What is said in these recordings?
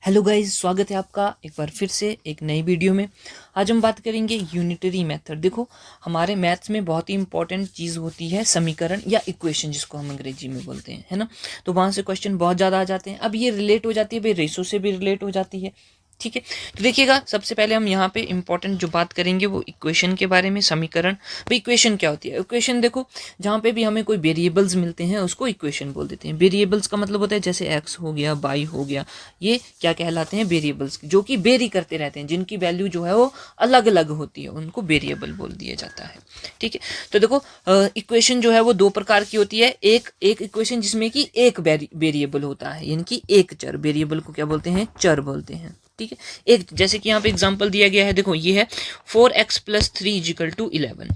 Hello guys, स्वागत है आपका एक बार फिर से एक नई वीडियो में। आज हम बात करेंगे यूनिटरी मेथड। देखो, हमारे मैथ्स में बहुत ही इंपॉर्टेंट चीज़ होती है समीकरण या इक्वेशन, जिसको हम अंग्रेजी में बोलते हैं, है ना। तो वहाँ से क्वेश्चन बहुत ज़्यादा आ जाते हैं। अब ये रिलेट हो जाती है भाई, रेशो से भी रिलेट हो जाती है, ठीक है। तो देखिएगा, सबसे पहले हम यहाँ पे इंपॉर्टेंट जो बात करेंगे वो इक्वेशन के बारे में। समीकरण भाई, इक्वेशन क्या होती है? इक्वेशन देखो, जहाँ पे भी हमें कोई वेरिएबल्स मिलते हैं उसको इक्वेशन बोल देते हैं। वेरिएबल्स का मतलब होता है जैसे एक्स हो गया, वाई हो गया, ये क्या कहलाते हैं? वेरिएबल्स, जो कि वेरी करते रहते हैं, जिनकी वैल्यू जो है वो अलग अलग होती है, उनको वेरिएबल बोल दिया जाता है, ठीक है। तो देखो, इक्वेशन जो है वो दो प्रकार की होती है। एक इक्वेशन जिसमें कि एक वेरिएबल होता है, यानी कि एक चर। वेरिएबल को क्या बोलते हैं? चर बोलते हैं, ठीक है। एक जैसे कि यहाँ पे एग्जांपल दिया गया है, देखो ये है 4x plus 3 is equal to 11।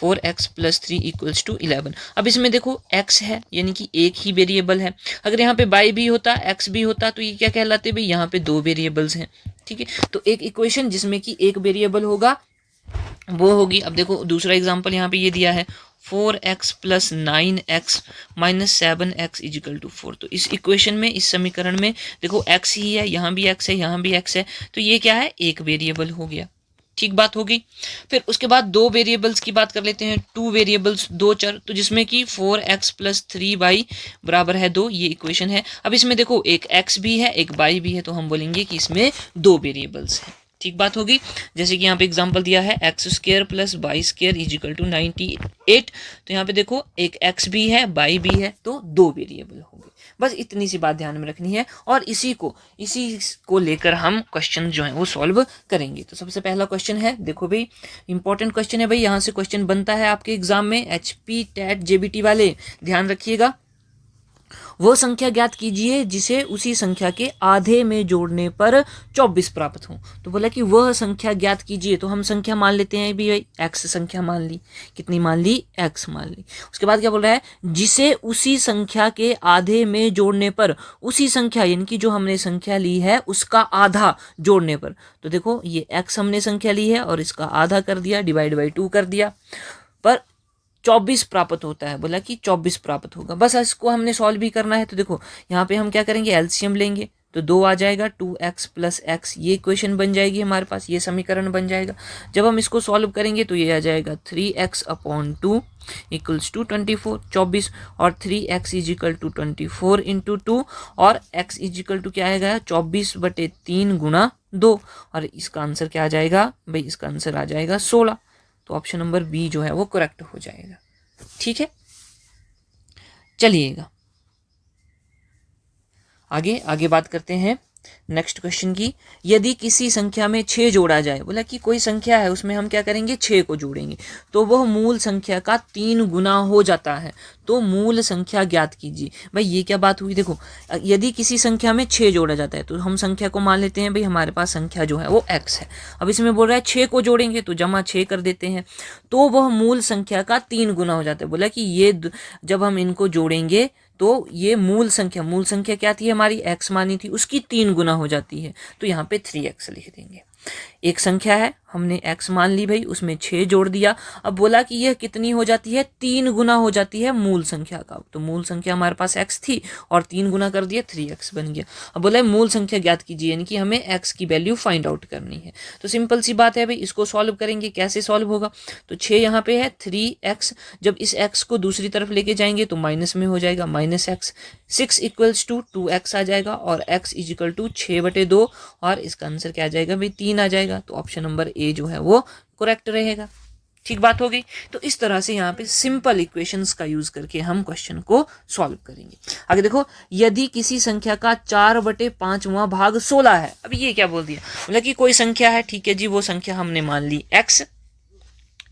4x plus 3 equals to 11। अब इसमें देखो x है, यानी कि एक ही वेरिएबल है। अगर यहाँ पे y भी होता, x भी होता, तो ये क्या कहलाते भाई? यहाँ पे दो वेरिएबल्स हैं, ठीक है। तो एक इक्वेशन जिसमें कि एक वेरिएबल होगा वो होगी। अब देखो दूसरा एग्जांपल यहाँ पे ये दिया है 4x plus 9x minus 7x is equal to 4। तो इस इक्वेशन में, इस समीकरण में देखो x ही है, यहाँ भी x है, यहाँ भी x है, तो ये क्या है? एक वेरिएबल हो गया, ठीक बात हो गई। फिर उसके बाद दो वेरिएबल्स की बात कर लेते हैं। टू वेरिएबल्स, दो चर, तो जिसमें कि 4x प्लस 3y बराबर है 2, ये इक्वेशन है। अब इसमें देखो एक x भी है, एक y भी है, तो हम बोलेंगे कि इसमें दो वेरिएबल्स हैं, ठीक बात होगी। जैसे कि यहाँ पे एग्जांपल दिया है x square plus y square is equal to 98। तो यहाँ पे देखो एक x भी है, y भी है, तो दो वेरिएबल होंगे। बस इतनी सी बात ध्यान में रखनी है, और इसी को लेकर हम क्वेश्चन जो है वो सॉल्व करेंगे। तो सबसे पहला क्वेश्चन है, देखो भाई, इंपॉर्टेंट क्वेश्चन है भाई, यहाँ से क्वेश्चन बनता है आपके एग्जाम में। HP टेट JBT वाले ध्यान रखिएगा। वो संख्या ज्ञात कीजिए जिसे उसी संख्या के आधे में जोड़ने पर 24 प्राप्त हो। तो बोला कि वह संख्या ज्ञात कीजिए, तो हम संख्या मान लेते हैं भी भाई, x संख्या मान ली। कितनी मान ली? x मान ली। उसके बाद क्या बोल रहा है? जिसे उसी संख्या के आधे में जोड़ने पर, उसी संख्या यानी कि जो हमने संख्या ली है उसका आधा जोड़ने पर। तो देखो ये x हमने संख्या ली है और इसका आधा कर दिया, डिवाइड बाई 2 कर दिया, पर 24 प्राप्त होता है। बोला कि 24 प्राप्त होगा। बस इसको हमने सॉल्व भी करना है। तो देखो यहाँ पे हम क्या करेंगे? एलसीएम लेंगे, तो 2 आ जाएगा, 2x प्लस x, ये इक्वेशन बन जाएगी हमारे पास, ये समीकरण बन जाएगा। जब हम इसको सॉल्व करेंगे तो ये आ जाएगा 3x अपॉन 2 इक्वल्स टू 24, और 3x is equal to 24 into 2, और x इज इक्वल टू क्या आएगा? 24/3 गुणा 2, और इसका आंसर क्या आ जाएगा भाई? इसका आंसर आ जाएगा 16। तो ऑप्शन नंबर बी जो है वो करेक्ट हो जाएगा, ठीक है। चलिएगा आगे आगे बात करते हैं नेक्स्ट क्वेश्चन की। यदि किसी संख्या में 6 जोड़ा जाए, बोला कि कोई संख्या है उसमें हम क्या करेंगे? 6 को जोड़ेंगे, तो वह मूल संख्या का 3 गुना हो जाता है, तो मूल संख्या ज्ञात कीजिए। भाई ये क्या बात हुई? देखो, यदि किसी संख्या में 6 जोड़ा जाता है तो हम संख्या को मान लेते हैं भाई, हमारे पास संख्या जो है वो x है। अब इसमें बोल रहा है 6 को जोड़ेंगे, तो जमा 6 कर देते हैं, तो वह मूल संख्या का 3 गुना हो जाता है। बोला कि ये जब हम इनको जोड़ेंगे तो ये मूल संख्या क्या थी हमारी? x मानी थी, उसकी 3 गुना हो जाती है, तो यहाँ पे 3x लिख देंगे। एक संख्या है, हमने x मान ली भाई, उसमें 6 जोड़ दिया। अब बोला कि यह कितनी हो जाती है? 3 गुना हो जाती है मूल संख्या का। तो मूल संख्या हमारे पास x थी और 3 गुना कर दिया, 3x बन गया। अब बोला है मूल संख्या ज्ञात कीजिए, यानी कि हमें x की वैल्यू फाइंड आउट करनी है। तो सिंपल सी बात है भाई, इसको सॉल्व करेंगे। कैसे सॉल्व होगा? तो 6 यहाँ पे है, 3x, जब इस x को दूसरी तरफ लेके जाएंगे तो माइनस में हो जाएगा, minus x। 6 equals to 2x आ जाएगा, और x इज इक्वल टू 6/2, और इसका आंसर क्या आ जाएगा भाई? 3 आ जाएगा। तो ऑप्शन नंबर ए जो है वो करेक्ट रहेगा, ठीक बात हो गई। तो इस तरह से यहाँ पे सिंपल इक्वेशंस का यूज करके हम क्वेश्चन को सॉल्व करेंगे। आगे देखो, यदि किसी संख्या का 4/5वां भाग 16 है। अब ये क्या बोल दिया? बोला कि कोई संख्या है, ठीक है जी, वो संख्या हमने मान ली x,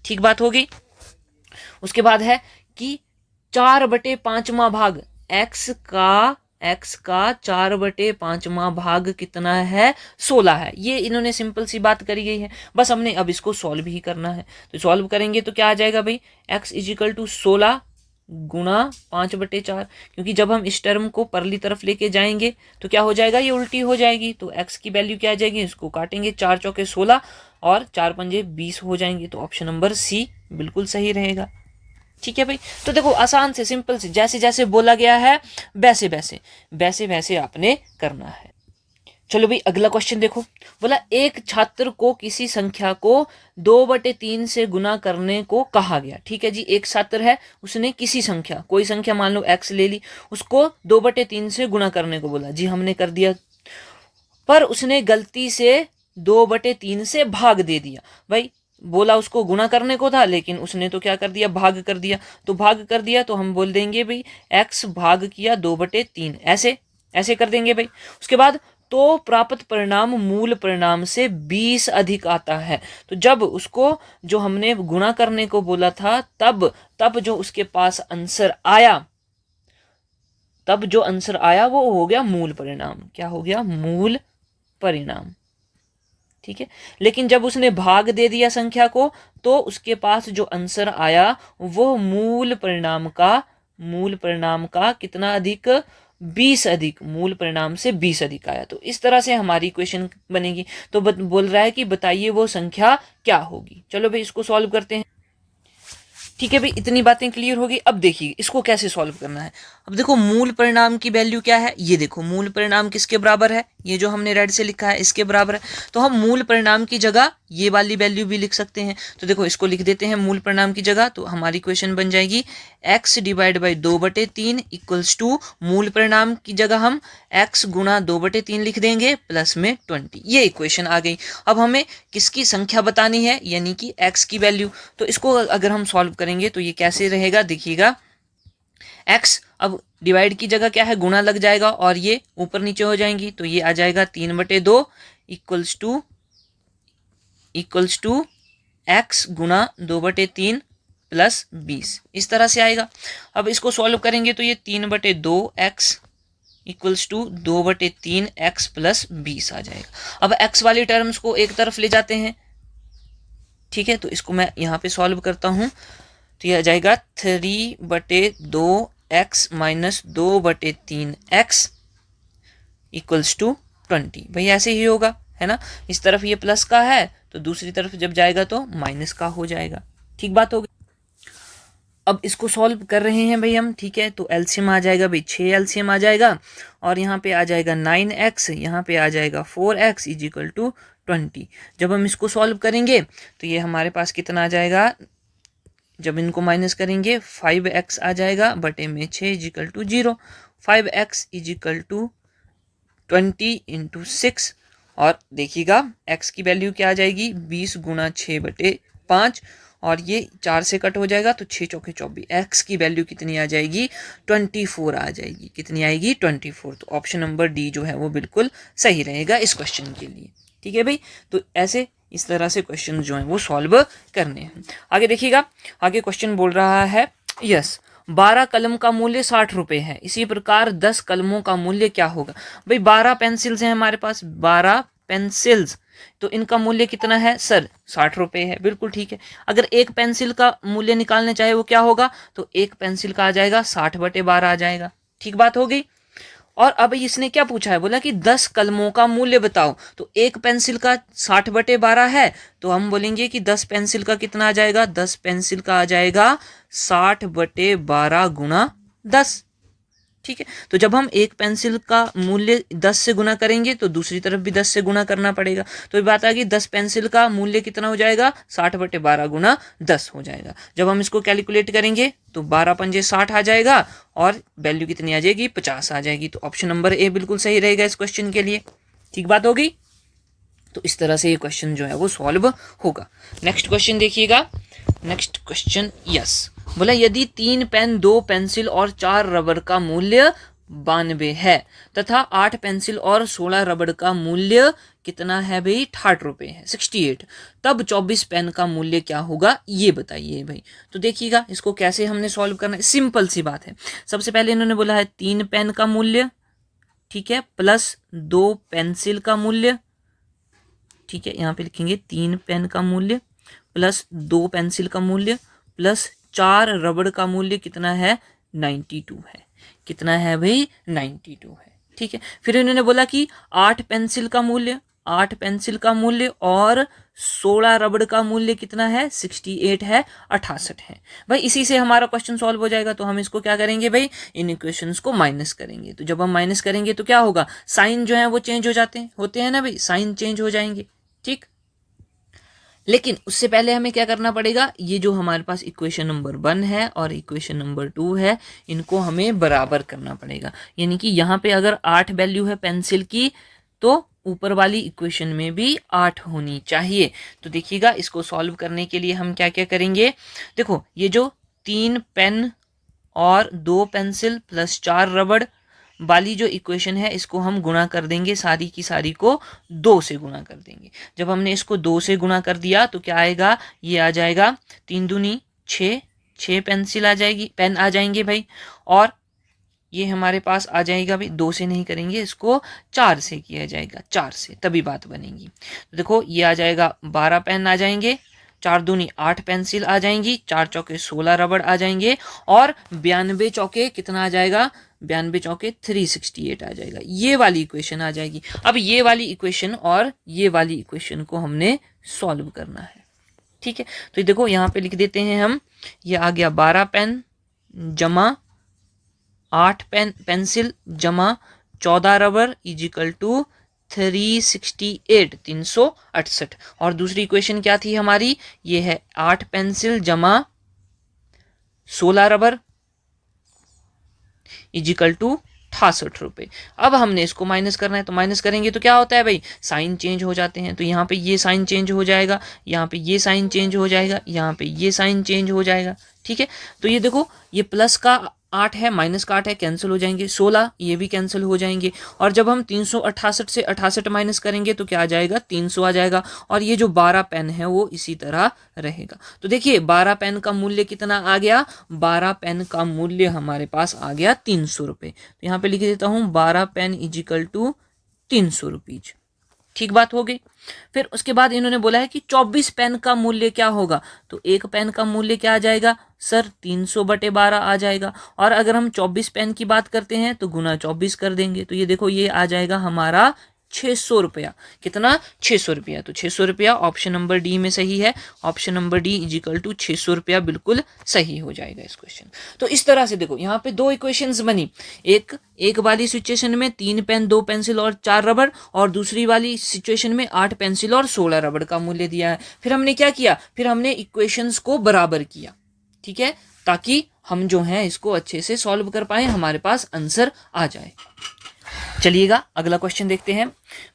ठीक बात हो गई। उसके बाद है कि 4/5वां भाग x का 4/5वां भाग कितना है? 16 है। ये इन्होंने सिंपल सी बात करी गई है, बस हमने अब इसको सॉल्व ही करना है। तो सॉल्व करेंगे तो क्या आ जाएगा भाई? x इज इक्वल टू 16 गुणा 5/4, क्योंकि जब हम इस टर्म को परली तरफ लेके जाएंगे तो क्या हो जाएगा? ये उल्टी हो जाएगी। तो x की वैल्यू क्या आ जाएगी? इसको काटेंगे, 4 चौके 16 और 4 पंजे 20 हो जाएंगे। तो ऑप्शन नंबर सी बिल्कुल सही रहेगा, ठीक है भाई। तो देखो, आसान से सिंपल से, जैसे जैसे बोला गया है वैसे वैसे आपने करना है। चलो भाई अगला क्वेश्चन देखो। बोला एक छात्र को किसी संख्या को 2/3 से गुना करने को कहा गया। ठीक है जी, एक छात्र है, उसने किसी संख्या, कोई संख्या मान लो x ले ली, उसको 2/3 से गुना करने को बोला जी, हमने कर दिया, पर उसने गलती से 2/3 से भाग दे दिया। भाई बोला उसको गुना करने को था, लेकिन उसने तो क्या कर दिया, भाग कर दिया। तो भाग कर दिया तो हम बोल देंगे भाई x भाग किया 2/3, ऐसे ऐसे कर देंगे भाई। उसके बाद तो प्राप्त परिणाम मूल परिणाम से 20 अधिक आता है। तो जब उसको जो हमने गुणा करने को बोला था, तब जो उसके पास आंसर आया, तब जो आंसर आया वो हो गया मूल परिणाम। क्या हो गया, मूल परिणाम। ठीक है, लेकिन जब उसने भाग दे दिया संख्या को, तो उसके पास जो आंसर आया वो मूल परिणाम का कितना अधिक, 20 अधिक, मूल परिणाम से 20 अधिक आया। तो इस तरह से हमारी इक्वेशन बनेगी। तो बोल रहा है कि बताइए वो संख्या क्या होगी। चलो भाई इसको सॉल्व करते हैं। ठीक है भाई, इतनी बातें क्लियर होगी। अब देखिए इसको कैसे सॉल्व करना है। अब देखो मूल परिणाम की वैल्यू क्या है, ये देखो मूल परिणाम किसके बराबर है, ये जो हमने रेड से लिखा है इसके बराबर है। तो हम मूल परिणाम की जगह ये वाली वैल्यू भी लिख सकते हैं। तो देखो इसको लिख देते हैं मूल परिणाम की जगह। तो हमारी इक्वेशन बन जाएगी x divide by 2/3 equals to, मूल परिणाम की जगह हम x गुना 2/3 लिख देंगे प्लस में 20। ये इक्वेशन आ गई। अब हमें किसकी संख्या बतानी है, यानी कि x की वैल्यू। तो इसको अगर हम सॉल्व करेंगे तो ये कैसे रहेगा, देखिएगा x अब डिवाइड की जगह क्या है, गुना लग जाएगा और ये ऊपर नीचे हो जाएंगी। तो ये आ जाएगा 3/2 इक्वल्स टू x गुना 2/3 प्लस 20, इस तरह से आएगा। अब इसको सॉल्व करेंगे तो ये 3/2x equals to 2/3x plus 20 आ जाएगा। अब x वाली टर्म्स को एक तरफ ले जाते हैं। ठीक है, तो इसको मैं यहाँ पे सॉल्व करता हूँ। तो यह आ जाएगा 3/2x minus 2/3x equals to 20। भाई ऐसे ही होगा, है ना। इस तरफ ये प्लस का है तो दूसरी तरफ जब जाएगा तो माइनस का हो जाएगा। ठीक बात होगी। अब इसको सॉल्व कर रहे हैं भाई हम। ठीक है, तो एलसीएम आ जाएगा भाई 6 एलसीएम आ जाएगा, और यहाँ पे आ जाएगा 9x, यहाँ पे आ जाएगा 4x इज इक्वल टू 20। जब हम इसको सॉल्व करेंगे तो ये हमारे पास कितना आ जाएगा, जब इनको माइनस करेंगे 5x आ जाएगा बटे में 6 is equal to 0। 5x is equal to 20 into 6, और देखिएगा x की वैल्यू क्या आ जाएगी, 20 गुना 6/5, और ये 4 से कट हो जाएगा तो 6 चौके 24। x की वैल्यू कितनी आ जाएगी, 24 आ जाएगी। कितनी आएगी, 24। तो ऑप्शन नंबर डी जो है वो बिल्कुल सही रहेगा इस क्वेश्चन के लिए। ठीक है भाई, तो ऐसे इस तरह से क्वेश्चन जो हैं वो सॉल्व करने हैं। आगे देखिएगा, आगे क्वेश्चन बोल रहा है यस 12 कलम का मूल्य 60 रुपये है, इसी प्रकार 10 कलमों का मूल्य क्या होगा। भाई 12 पेंसिल्स हैं हमारे पास, 12 पेंसिल्स, तो इनका मूल्य कितना है सर, 60 रुपये है। बिल्कुल ठीक है। अगर एक पेंसिल का मूल्य निकालना चाहे वो क्या होगा, तो एक पेंसिल का आ जाएगा 60/12 आ जाएगा। ठीक बात हो गई। और अब इसने क्या पूछा है, बोला कि 10 कलमों का मूल्य बताओ। तो एक पेंसिल का 60/12 है, तो हम बोलेंगे कि 10 पेंसिल का कितना आ जाएगा, 10 पेंसिल का आ जाएगा 60/12 गुणा 10। ठीक है, तो जब हम एक पेंसिल का मूल्य 10 से गुना करेंगे तो दूसरी तरफ भी 10 से गुना करना पड़ेगा। तो ये बात आ गई, 10 पेंसिल का मूल्य कितना हो जाएगा, 60/12 गुना 10 हो जाएगा। जब हम इसको कैलकुलेट करेंगे तो 12 पंजे 60 आ जाएगा, और वैल्यू कितनी आ जाएगी, 50 आ जाएगी। तो ऑप्शन नंबर ए बिल्कुल सही रहेगा इस क्वेश्चन के लिए। ठीक बात होगी। तो इस तरह से ये क्वेश्चन जो है वो सॉल्व होगा। नेक्स्ट क्वेश्चन देखिएगा। नेक्स्ट क्वेश्चन यस, बोला यदि 3 पेन 2 पेंसिल और 4 रबर का मूल्य 92 है तथा 8 पेंसिल और 16 रबर का मूल्य कितना है भाई, 68 रुपये है, 68, तब 24 पेन का मूल्य क्या होगा, ये बताइए भाई। तो देखिएगा इसको कैसे हमने सॉल्व करना है। सिंपल सी बात है। सबसे पहले इन्होंने बोला है 3 पेन का मूल्य, ठीक है, प्लस 2 पेंसिल का मूल्य। ठीक है, यहाँ पे लिखेंगे 3 पेन का मूल्य प्लस 2 पेंसिल का मूल्य प्लस 4 रबड़ का मूल्य कितना है, 92 है। कितना है भाई, 92 है। ठीक है, फिर इन्होंने बोला कि 8 पेंसिल का मूल्य, 8 पेंसिल का मूल्य और 16 रबड़ का मूल्य कितना है, 68 है, 68 है भाई। इसी से हमारा क्वेश्चन सॉल्व हो जाएगा। तो हम इसको क्या करेंगे भाई, इन इक्वेशंस को माइनस करेंगे। तो जब हम माइनस करेंगे तो क्या होगा, साइन जो है वो चेंज हो जाते होते हैं ना भाई, साइन चेंज हो जाएंगे, ठीक। लेकिन उससे पहले हमें क्या करना पड़ेगा, ये जो हमारे पास इक्वेशन नंबर 1 है और इक्वेशन नंबर 2 है, इनको हमें बराबर करना पड़ेगा। यानी कि यहाँ पे अगर 8 वैल्यू है पेंसिल की, तो ऊपर वाली इक्वेशन में भी 8 होनी चाहिए। तो देखिएगा, इसको सॉल्व करने के लिए हम क्या क्या करेंगे। देखो, ये जो 3 पेन और 2 पेंसिल प्लस 4 रबड़ वाली जो इक्वेशन है, इसको हम गुणा कर देंगे, सारी की सारी को 2 से गुणा कर देंगे। जब हमने इसको 2 से गुणा कर दिया तो क्या आएगा, ये आ जाएगा 3 दूनी 6, 6 पेंसिल आ जाएगी, पेन आ जाएंगे भाई। और ये हमारे पास आ जाएगा भाई, 2 से नहीं करेंगे, इसको 4 से किया जाएगा, 4 से तभी बात बनेगी। तो देखो, ये आ जाएगा 12 पेन आ जाएंगे, 4 दूनी 8 पेंसिल आ जाएंगी, 4 चौके 16 रबड़ आ जाएंगे, और 92 चौके कितना आ जाएगा, 92 चौके 368 आ जाएगा। ये वाली इक्वेशन आ जाएगी। अब ये वाली इक्वेशन और ये वाली इक्वेशन को हमने सॉल्व करना है, ठीक है। तो देखो, यहाँ पे लिख देते हैं हम, ये आ गया 12 पेन जमा 8 पेंसिल जमा 14 रबर इजिकल टू 368, 368। और दूसरी इक्वेशन क्या थी हमारी, ये है 8 पेंसिल जमा 16 रबर इजिकल टू 68 रुपये। अब हमने इसको माइनस करना है, तो माइनस करेंगे तो क्या होता है भाई, साइन चेंज हो जाते हैं। तो यहाँ पे ये साइन चेंज हो जाएगा, यहाँ पे ये साइन चेंज हो जाएगा, यहाँ पे ये साइन चेंज हो जाएगा, ठीक है। तो ये देखो, ये प्लस का 8 है, माइनस का 8 है, कैंसिल हो जाएंगे, 16 ये भी कैंसिल हो जाएंगे। और जब हम 368 से 68 माइनस करेंगे तो क्या आ जाएगा, 300 आ जाएगा। और ये जो 12 पेन है वो इसी तरह रहेगा। तो देखिए, 12 पेन का मूल्य कितना आ गया, 12 पेन का मूल्य हमारे पास आ गया 300 रुपये। तो यहाँ पे लिख देता हूँ 12 पेन इजिकल टू 300 रुपीज, ठीक बात हो गई। फिर उसके बाद इन्होंने बोला है कि 24 पेन का मूल्य क्या होगा। तो एक पेन का मूल्य क्या आ जाएगा सर, 300/12 आ जाएगा। और अगर हम 24 पेन की बात करते हैं तो गुना 24 कर देंगे। तो ये देखो, ये आ जाएगा हमारा 600 रुपया। कितना, 600 रुपया। तो 600 रुपया ऑप्शन नंबर डी में सही है। Option number D is equal to 600 रुपया बिल्कुल सही हो जाएगा इस क्वेश्चन। तो इस तरह से देखो, यहाँ पे 2 इक्वेशंस बनी। एक वाली सिचुएशन में 3 पेन 2 पेंसिल और 4 रबड़, और दूसरी वाली सिचुएशन में 8 पेंसिल और 16 रबड़ का मूल्य दिया है। फिर हमने क्या किया, फिर हमने इक्वेशंस को बराबर किया, ठीक है, ताकि हम जो है इसको अच्छे से सॉल्व कर पाए, हमारे पास आंसर आ जाए। चलिएगा, अगला क्वेश्चन देखते हैं।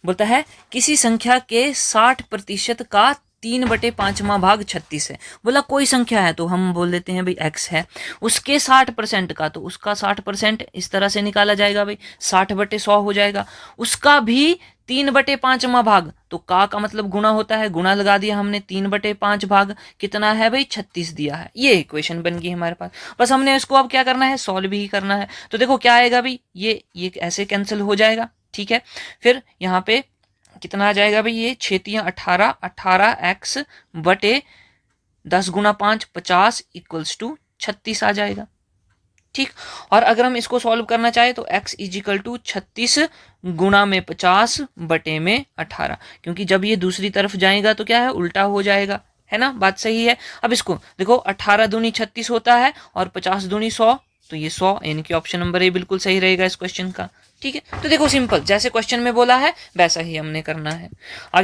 बोलता है, किसी संख्या के 60% का 3/5वां भाग 36 है। बोला कोई संख्या है, तो हम बोल देते हैं भाई x है। उसके 60% का, तो उसका 60% इस तरह से निकाला जाएगा भाई, 60/100 हो जाएगा। उसका भी 3/5वां भाग, तो का मतलब गुणा होता है, गुणा लगा दिया हमने, 3/5 भाग कितना है भाई, 36 दिया है। ये इक्वेशन बन गई हमारे पास। बस हमने इसको अब क्या करना है, सॉल्व ही करना है। तो देखो क्या आएगा भाई, ये ऐसे कैंसिल हो जाएगा, ठीक है। फिर यहाँ पे कितना आ जाएगा भाई, ये 6 18, 18x बटे 10 गुना 5 50 इक्वल्स टू 36 आ जाएगा, ठीक। और अगर हम इसको सॉल्व करना चाहे तो x इजिकल टू 36 गुना में 50 बटे में 18, क्योंकि जब ये दूसरी तरफ जाएगा तो क्या है, उल्टा हो जाएगा, है ना, बात सही है। अब इसको देखो, 18 दूनी 36 होता है और 50 दूनी 100, तो ये 100, यानी कि ऑप्शन नंबर ए बिल्कुल सही रहेगा इस क्वेश्चन का, ठीक है। तो देखो, सिंपल, जैसे क्वेश्चन में बोला है वैसा ही हमने करना है। आगे